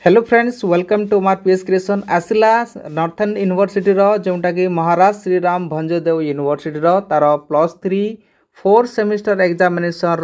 Hello friends welcome to मार PS creation आसला northern university जोटा कि महाराज श्रीराम भंजदेव यूनिवर्सिटी तार +3 4 सेमिस्टर एग्जामिनेशन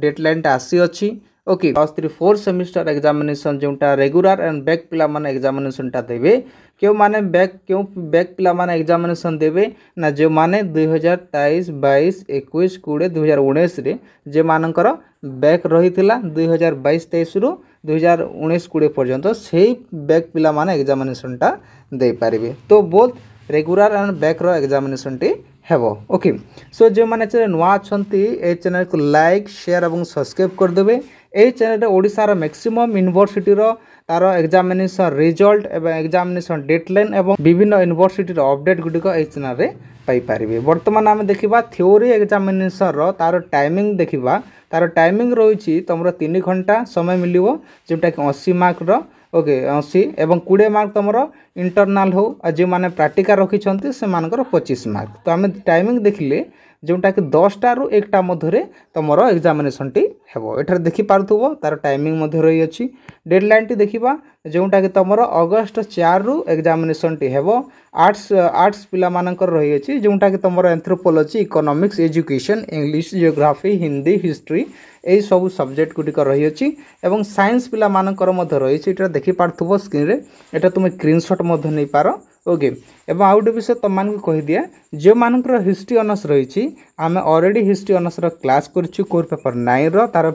डेडलाइन आसी अच्छी ओके +3 4 सेमिस्टर एग्जामिनेशन जोटा रेगुलर एंड बैक पिला माने एग्जामिनेशन टा देबे क्यों बैक पिला माने एग्जामिनेशन देबे ना जो माने 2023 22 21 20 2019 रे जे मानकर बैक रही 2022 23 रु 2019 20 पर्यंत से बैक पिला माने एग्जामिनेशन टा दे पारिबे। तो बोथ रेगुलर एंड बैक रो एग्जामिनेशन टी हेबो ओके। सो जो माने चैनल नुआ अछंती ए चैनल को लाइक शेयर एवं सब्सक्राइब कर देबे। ए चैनल रे ओडिसा रो मैक्सिमम यूनिवर्सिटी रो तार एग्जामिनेशन रिजल्ट एवं एग्जामिनेशन डेडलाइन एवं विभिन्न यूनिवर्सिटी रो अपडेट गुडी को ए चैनल रे पाई पारिबे। वर्तमान आमे देखिबा थ्योरी एग्जामिनेशन रो तार टाइमिंग देखिबा तार टाइमिंग रही तुम 3 घंटा समय मिलिवो जोटा कि 80 मार्क रो ओके 80 एवं 20 मार्क तुम इंटरनाल हो जो मैंने प्राक्टिकल रखी से मानकर 25 मार्क। तो आम टाइमिंग देखिले जोटा कि 10टा रु 1टा मध्य तुम एग्जामिनेशन टी हेबो। एठार देखि पारुथबो तार टाइमिंग मध्य रही अछि। डेडलाइन टी देखिबा जोटा कि तुम अगस्त 4 रु एग्जामिनेशन टी हेबो। आर्ट्स पिला मानकर रही अछि जोटा कि तुम anthropology economics education English geography Hindi history यही सब सब्जेक्ट गुटिक रही अछि एवं साइंस पिला मानकर मध्य रही अछि। एटा देखि पारुथबो स्क्रीन रे एटा तुम स्क्रीनशॉट मध्य नै पारो ओके। एवं आउ गोटे विषय तुम मान कहि दिया जो मानकर हिस्ट्री ऑनर्स रही आम ऑलरेडी हिस्ट्री ऑनर्स रो क्लास करछु कोर पेपर 9 रो तार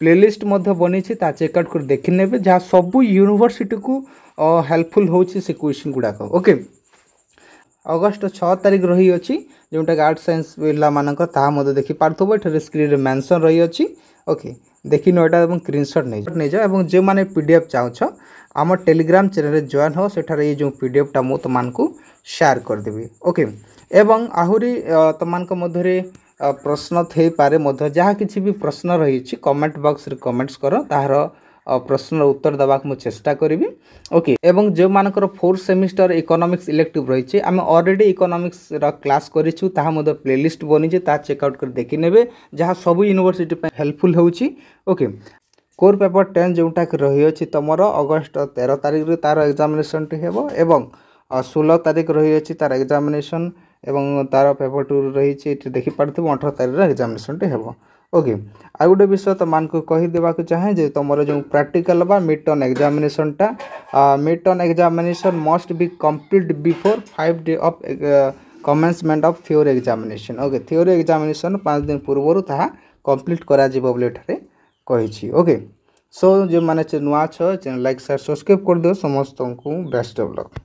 प्लेलिस्ट मध्य बनी ता चेकआउट कर देखि नेबे जहाँ सब यूनिवर्सिटी को हेल्पफुल होछि से क्वेश्चन गुडाक ओके। अगस्त 6 तारिख रही अछि जोटा कि आर्ट साइंस पिला मानकर ता मध्य देखि पारथबो एठरे स्क्रीन रे मेंशन रही अछि ओके। देखि नोटा एवं स्क्रीनशॉट नै जा एवं जे माने पीडीएफ चाहछ आम टेलीग्राम चैनल रे जॉइन हो सेठारे ये जो पीडीएफ टा मो तमान को शेयर कर देबी ओके। एवं आहुरी तमान को मध्य रे प्रश्न थई पारे मध्य जहाँ किछि भी प्रश्न रही कमेंट बॉक्स रे कमेंट्स करो ताहार प्रश्न उत्तर देवाक मु चेष्टा करी ओके। एवं जो मानकर 4 सेमिस्टर इकोनॉमिक्स इलेक्टिव रही आम ऑलरेडी इकोनॉमिक्स रा क्लास करिछु ताहा मध्य प्लेलिस्ट बनी ता चेकआउट कर देखि नेबे जहाँ सब यूनिवर्सिटी पे हेल्पफुल होउछि ओके। कोर पेपर 10 जोटा कि रही अछि तमरो अगस्त 13 तारिख रे तार एग्जामिनेशन टी हेबो एवं 16 तारिख रही अछि तार एग्जामिनेशन एवं तार पेपर 2 रही छि देखि पारथबो 18 तारिख रे एग्जामिनेशन टी हेबो ओके। आ गोटे विषय तो मान को कहि देबा को चाहे जे तुमरो जो प्रैक्टिकल बा मिड टर्म एग्जामिनेशन टा mid term examination must be complete before 5 day of commencement of theory examination okay. Theory examination 5 दिन पूर्व ताहा कंप्लीट करा जिवो बोले ठरे कहि छि ओके। सो जो माने नुआ छ चैनल लाइक शेयर सब्सक्राइब कर दियो समस्त को बेस्ट ऑफ लक।